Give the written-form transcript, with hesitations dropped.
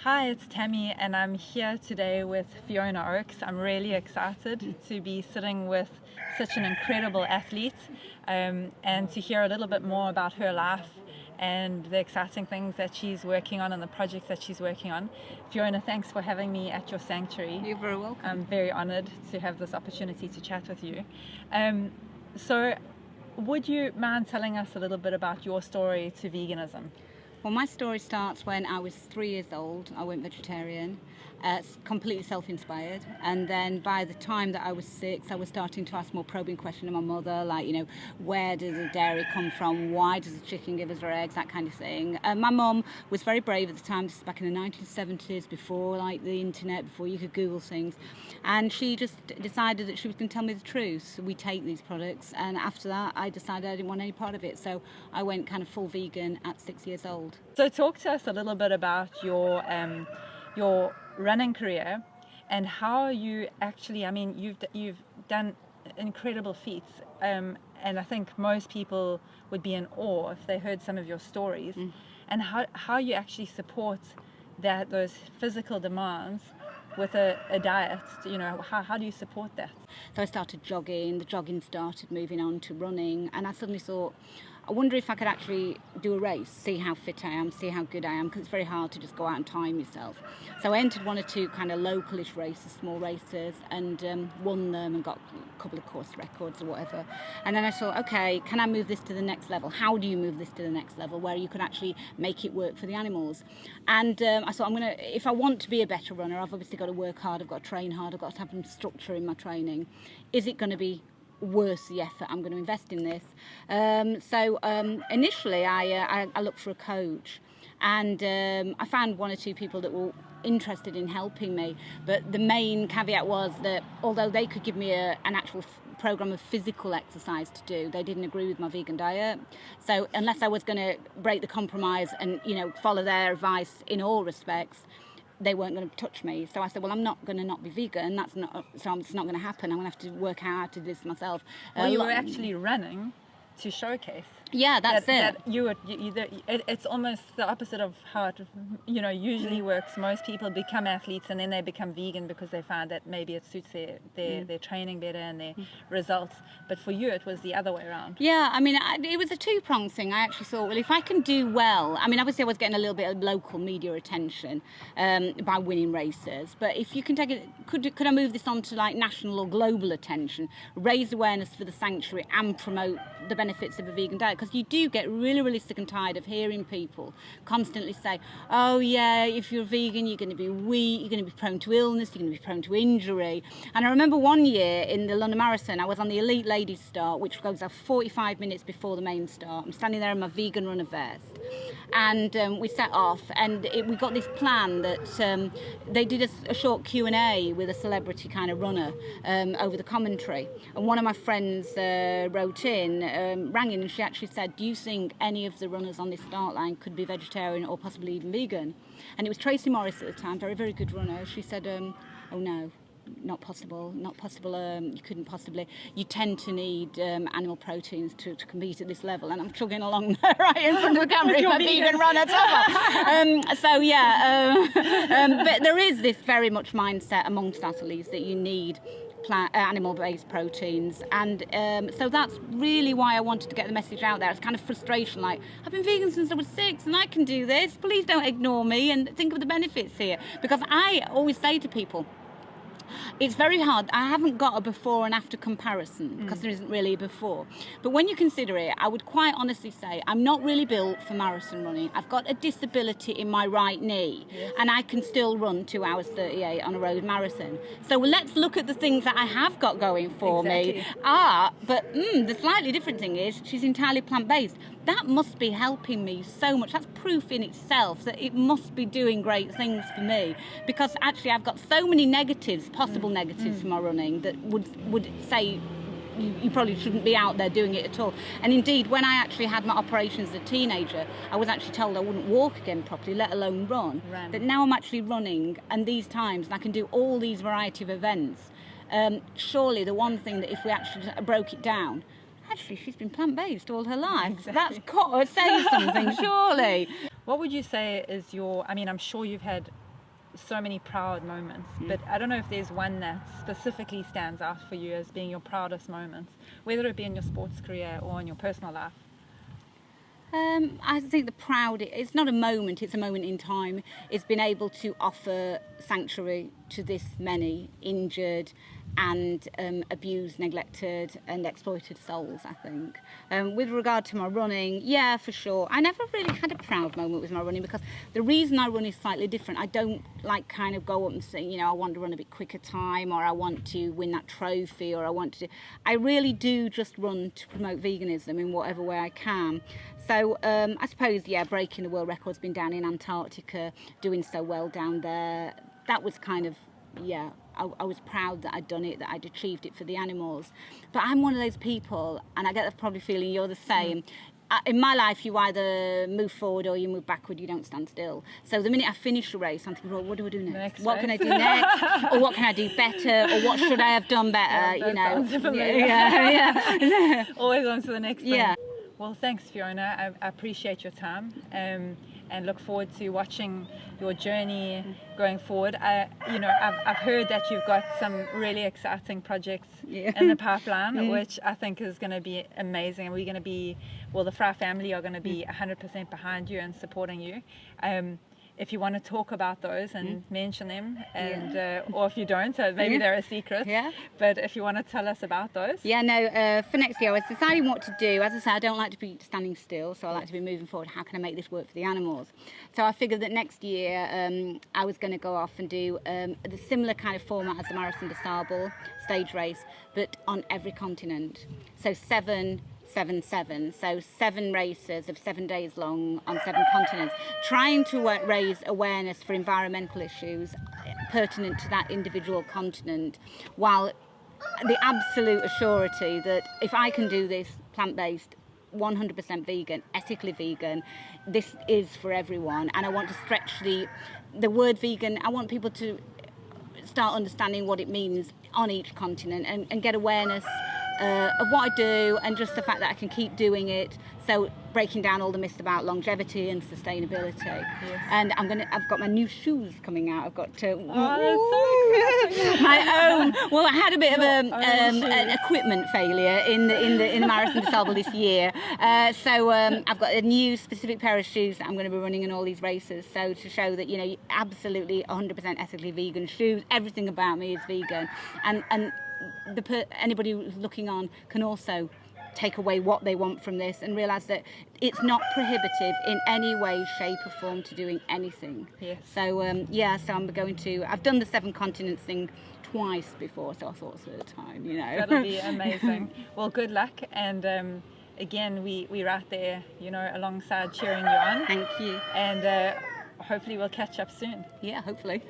Hi, it's Tammy, and I'm here today with Fiona Oakes. I'm really excited to be sitting with such an incredible athlete and to hear a little bit more about her life and the exciting things that she's working on and the projects that she's working on. Fiona, thanks for having me at your sanctuary. You're very welcome. I'm very honoured to have this opportunity to chat with you. So would you mind telling us a little bit about your story to veganism? Well, my story starts when I was 3 years old. I went vegetarian, completely self-inspired. And then by the time that I was 6, I was starting to ask more probing questions of my mother, like, where does the dairy come from? Why does the chicken give us our eggs? That kind of thing. My mum was very brave at the time. This is back in the 1970s, before the internet, before you could Google things. And she just decided that she was going to tell me the truth. So we take these products. And after that, I decided I didn't want any part of it. So I went kind of full vegan at 6 years old. So talk to us a little bit about your running career and how you actually, you've done incredible feats, and I think most people would be in awe if they heard some of your stories, and how you actually support those physical demands with a diet. How do you support that? So I started jogging, the jogging started moving on to running, and I suddenly thought, I wonder if I could actually do a race, see how fit I am, see how good I am, because it's very hard to just go out and time yourself. So I entered 1 or 2 kind of localish races, small races, and won them and got a couple of course records or whatever. And then I thought, okay, can I move this to the next level? How do you move this to the next level where you could actually make it work for the animals? And I thought, if I want to be a better runner, I've obviously got to work hard, I've got to train hard, I've got to have some structure in my training. Is it going to be worth the effort I'm going to invest in this? So initially I looked for a coach, and I found 1 or 2 people that were interested in helping me, but the main caveat was that although they could give me an actual program of physical exercise to do, they didn't agree with my vegan diet. So unless I was going to break the compromise and follow their advice in all respects, they weren't going to touch me. So I said, well, I'm not going to not be vegan. It's not going to happen. I'm going to have to work out how to do this myself. Well, you were actually running to showcase. Yeah, that's it. It's almost the opposite of how it usually works. Most people become athletes and then they become vegan because they find that maybe it suits their training better and their results. But for you, it was the other way around. Yeah, it was a 2-pronged thing. I actually thought, well, if I can do well, obviously I was getting a little bit of local media attention by winning races. But if you can take it, could I move this on to national or global attention, raise awareness for the sanctuary and promote the benefits of a vegan diet? Because you do get really, really sick and tired of hearing people constantly say, oh yeah, if you're vegan, you're going to be weak, you're going to be prone to illness, you're going to be prone to injury. And I remember one year in the London Marathon, I was on the elite ladies start, which goes out 45 minutes before the main start. I'm standing there in my vegan runner vest, and we set off, and we got this plan that they did a short Q&A with a celebrity kind of runner over the commentary. And one of my friends wrote in, rang in, and she actually said, do you think any of the runners on this start line could be vegetarian or possibly even vegan? And it was Tracy Morris at the time, very, very good runner. She said, oh no, not possible, you couldn't possibly. You tend to need animal proteins to compete at this level. And I'm chugging along right in front of the camera, a vegan runner. But there is this very much mindset amongst athletes that you need animal-based proteins, and so that's really why I wanted to get the message out there. It's kind of frustration, like, I've been vegan since I was 6 and I can do this, please don't ignore me and think of the benefits here. Because I always say to people, it's very hard. I haven't got a before and after comparison because there isn't really a before. But when you consider it, I would quite honestly say I'm not really built for marathon running. I've got a disability in my right knee, and I can still run 2 hours 38 on a road marathon. So let's look at the things that I have got going for me. But the slightly different thing is she's entirely plant-based. That must be helping me so much. That's proof in itself that it must be doing great things for me, because actually I've got so many negatives, possible negatives for my running, that would say you probably shouldn't be out there doing it at all. And indeed, when I actually had my operation as a teenager, I was actually told I wouldn't walk again properly, let alone run. But now I'm actually running, and these times, and I can do all these variety of events. Surely the one thing that if we actually broke it down, actually she's been plant-based all her life. Exactly. That's got to say something, surely. What would you say is I'm sure you've had so many proud moments, but I don't know if there's one that specifically stands out for you as being your proudest moments, whether it be in your sports career or in your personal life. I think it's not a moment, it's a moment in time. It's been able to offer sanctuary to this many injured and abused, neglected and exploited souls, I think. With regard to my running, yeah, for sure. I never really had a proud moment with my running, because the reason I run is slightly different. I don't like kind of go up and say, you know, I want to run a bit quicker time, or I want to win that trophy, or I really do just run to promote veganism in whatever way I can. So I suppose, yeah, breaking the world record's been down in Antarctica, doing so well down there. That was kind of, yeah, I was proud that I'd done it, that I'd achieved it for the animals. But I'm one of those people, and I get the probably feeling you're the same. In my life, you either move forward or you move backward, you don't stand still. So the minute I finish a race, I'm thinking, well, what do I do next? What can I do next? Or what can I do better? Or what should I have done better? Yeah, you know. Yeah. Always on to the next thing. Yeah. Well, thanks, Fiona. I appreciate your time, and look forward to watching your journey going forward. I've heard that you've got some really exciting projects in the pipeline, which I think is going to be amazing. And we're going to be, well, the Fry family are going to be 100% behind you and supporting you. If you want to talk about those and mention them, and or if you don't, maybe they're a secret. Yeah. But if you want to tell us about those. Yeah, no, for next year I was deciding what to do. As I say, I don't like to be standing still, so I like to be moving forward. How can I make this work for the animals? So I figured that next year I was going to go off and do the similar kind of format as the Marathon des Sables stage race, but on every continent. So 7, 7, so 7 races of 7 days long on 7 continents, trying to raise awareness for environmental issues pertinent to that individual continent, while the absolute assurity that if I can do this plant-based, 100% vegan, ethically vegan, this is for everyone. And I want to stretch the word vegan. I want people to start understanding what it means on each continent, and get awareness of what I do, and just the fact that I can keep doing it. So breaking down all the myths about longevity and sustainability. Yes. And I've got my new shoes coming out. I've got that's so exciting. my own. Well, I had a bit of an equipment failure in the Marathon des Sables this year. So I've got a new specific pair of shoes that I'm going to be running in all these races. So to show that, you know, absolutely 100% ethically vegan shoes. Everything about me is vegan, and anybody who's looking on can also take away what they want from this and realise that it's not prohibitive in any way, shape or form to doing anything. Yes. So I've done the 7 continents thing twice before, so I thought it was the time, you know. That'll be amazing. Well, good luck, and again, we're right there, you know, alongside cheering you on. Thank you. And hopefully we'll catch up soon. Yeah, hopefully.